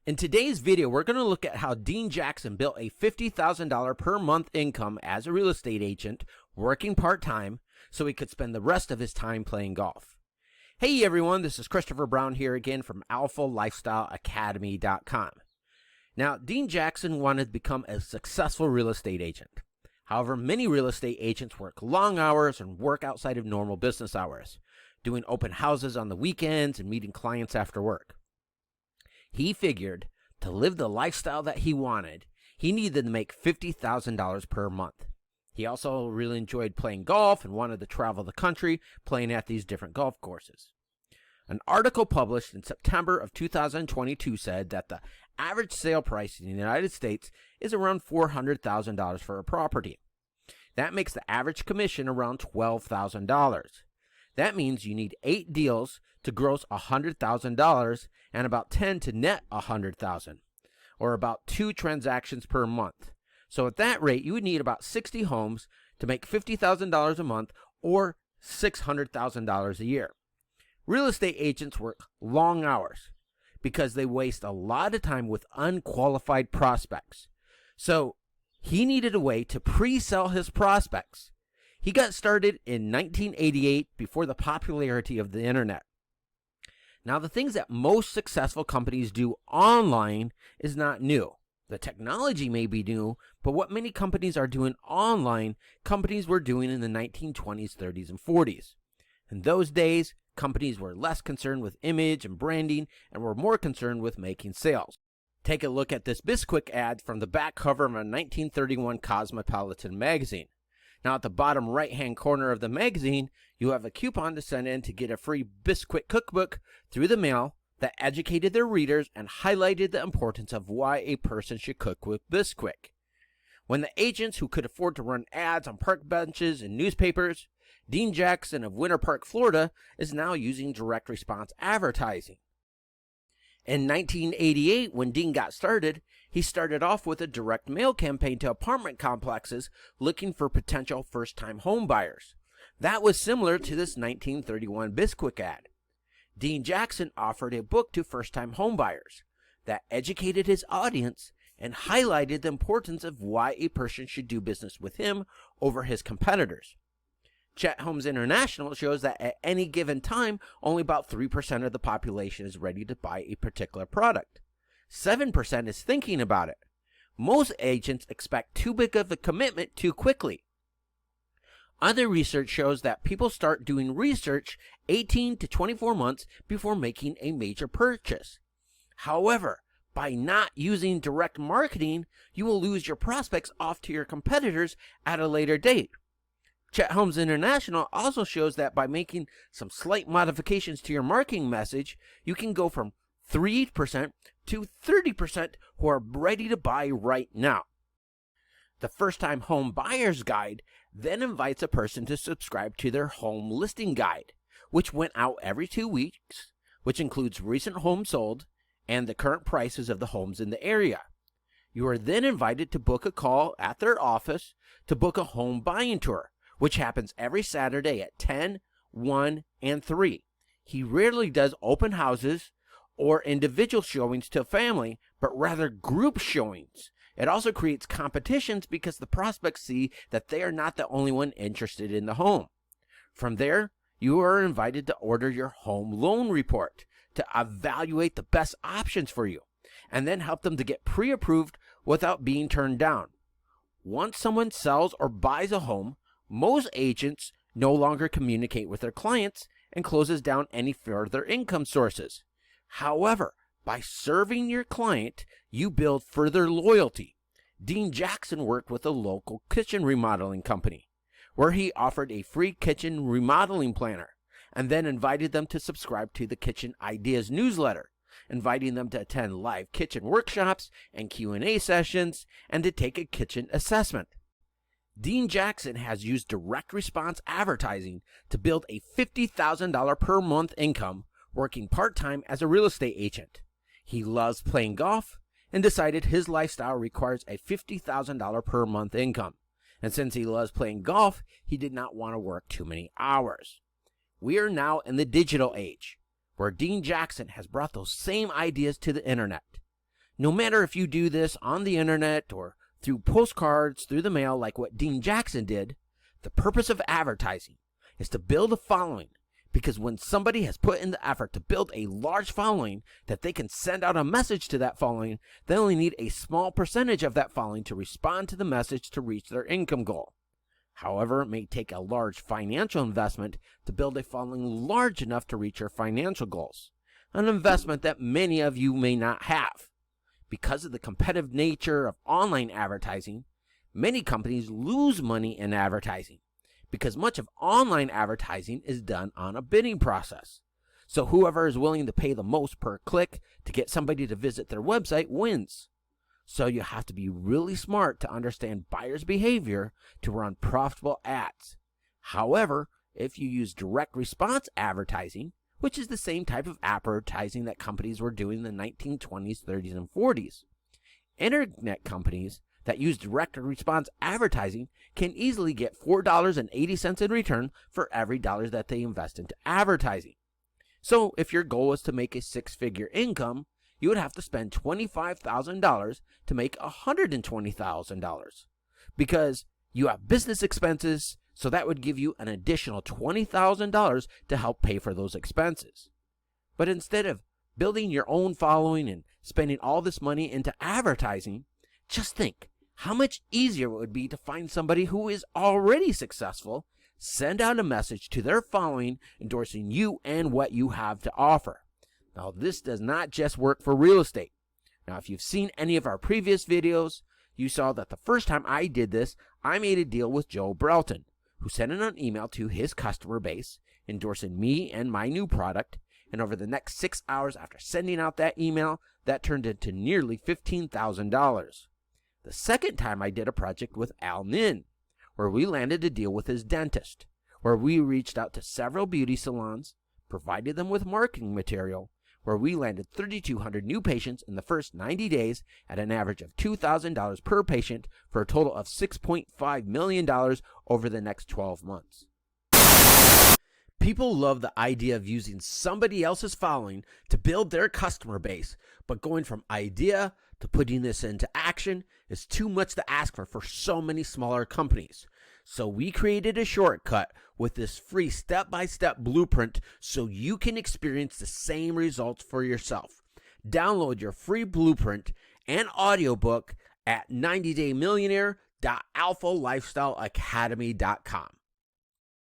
In today's video, we're going to look at how Dean Jackson built a $50,000 per month income as a real estate agent, working part-time, so he could spend the rest of his time playing golf. Hey everyone, this is Christopher Brown here again from AlphaLifestyleAcademy.com. Now, Dean Jackson wanted to become a successful real estate agent. However, many real estate agents work long hours and work outside of normal business hours, doing open houses on the weekends and meeting clients after work. He figured to live the lifestyle that he wanted, he needed to make $50,000 per month. He also really enjoyed playing golf and wanted to travel the country playing at these different golf courses. An article published in September of 2022 said that the average sale price in the United States is around $400,000 for a property. That makes the average commission around $12,000. That means you need 8 deals to gross $100,000 and about 10 to net $100,000, or about 2 transactions per month. So at that rate, you would need about 60 homes to make $50,000 a month or $600,000 a year. Real estate agents work long hours because they waste a lot of time with unqualified prospects. So he needed a way to pre-sell his prospects. He got started in 1988 before the popularity of the internet. Now, the things that most successful companies do online is not new. The technology may be new, but what many companies are doing online, companies were doing in the 1920s, 30s, and 40s. In those days, companies were less concerned with image and branding and were more concerned with making sales. Take a look at this Bisquick ad from the back cover of a 1931 Cosmopolitan magazine. Now, at the bottom right-hand corner of the magazine, you have a coupon to send in to get a free Bisquick cookbook through the mail that educated their readers and highlighted the importance of why a person should cook with Bisquick. When the agents who could afford to run ads on park benches and newspapers, Dean Jackson of Winter Park, Florida, is now using direct response advertising. In 1988, when Dean got started, he started off with a direct mail campaign to apartment complexes looking for potential first-time home buyers. That was similar to this 1931 Bisquick ad. Dean Jackson offered a book to first-time home buyers that educated his audience and highlighted the importance of why a person should do business with him over his competitors. Chet Homes International shows that at any given time, only about 3% of the population is ready to buy a particular product. 7% is thinking about it. Most agents expect too big of a commitment too quickly. Other research shows that people start doing research 18 to 24 months before making a major purchase. However, by not using direct marketing, you will lose your prospects off to your competitors at a later date. Chet Homes International also shows that by making some slight modifications to your marketing message, you can go from 3% to 30% who are ready to buy right now. The First-Time Home Buyer's Guide then invites a person to subscribe to their home listing guide, which went out every 2 weeks, which includes recent homes sold and the current prices of the homes in the area. You are then invited to book a call at their office to book a home buying tour, which happens every Saturday at 10, 1, and 3. He rarely does open houses or individual showings to a family, but rather group showings. It also creates competitions because the prospects see that they are not the only one interested in the home. From there, you are invited to order your home loan report to evaluate the best options for you, and then help them to get pre-approved without being turned down. Once someone sells or buys a home, most agents no longer communicate with their clients and closes down any further income sources. However, by serving your client, you build further loyalty. Dean Jackson worked with a local kitchen remodeling company, where he offered a free kitchen remodeling planner, and then invited them to subscribe to the Kitchen Ideas newsletter, inviting them to attend live kitchen workshops and Q&A sessions, and to take a kitchen assessment. Dean Jackson has used direct response advertising to build a $50,000 per month income working part-time as a real estate agent. He loves playing golf and decided his lifestyle requires a $50,000 per month income. And since he loves playing golf, he did not want to work too many hours. We are now in the digital age, where Dean Jackson has brought those same ideas to the internet. No matter if you do this on the internet or through postcards, through the mail, like what Dean Jackson did, the purpose of advertising is to build a following. Because when somebody has put in the effort to build a large following that they can send out a message to that following, they only need a small percentage of that following to respond to the message to reach their income goal. However, it may take a large financial investment to build a following large enough to reach your financial goals, an investment that many of you may not have. Because of the competitive nature of online advertising, many companies lose money in advertising, because much of online advertising is done on a bidding process. So whoever is willing to pay the most per click to get somebody to visit their website wins. So you have to be really smart to understand buyers' behavior to run profitable ads. However, if you use direct response advertising, which is the same type of advertising that companies were doing in the 1920s, 30s, and 40s, internet companies that use direct response advertising can easily get $4.80 in return for every dollar that they invest into advertising. So if your goal is to make a six-figure income, you would have to spend $25,000 to make $120,000, because you have business expenses, so that would give you an additional $20,000 to help pay for those expenses. But instead of building your own following and spending all this money into advertising, just think how much easier it would be to find somebody who is already successful, send out a message to their following endorsing you and what you have to offer. Now, this does not just work for real estate. Now, if you've seen any of our previous videos, you saw that the first time I did this, I made a deal with Joe Brelton, who sent in an email to his customer base endorsing me and my new product. And over the next 6 hours after sending out that email, that turned into nearly $15,000. The second time I did a project with Al Nin, where we landed a deal with his dentist, where we reached out to several beauty salons, provided them with marketing material, where we landed 3,200 new patients in the first 90 days at an average of $2,000 per patient for a total of $6.5 million over the next 12 months. People love the idea of using somebody else's following to build their customer base, but going from idea to putting this into action is too much to ask for so many smaller companies. So we created a shortcut with this free step-by-step blueprint so you can experience the same results for yourself. Download your free blueprint and audiobook at 90daymillionaire.alphalifestyleacademy.com.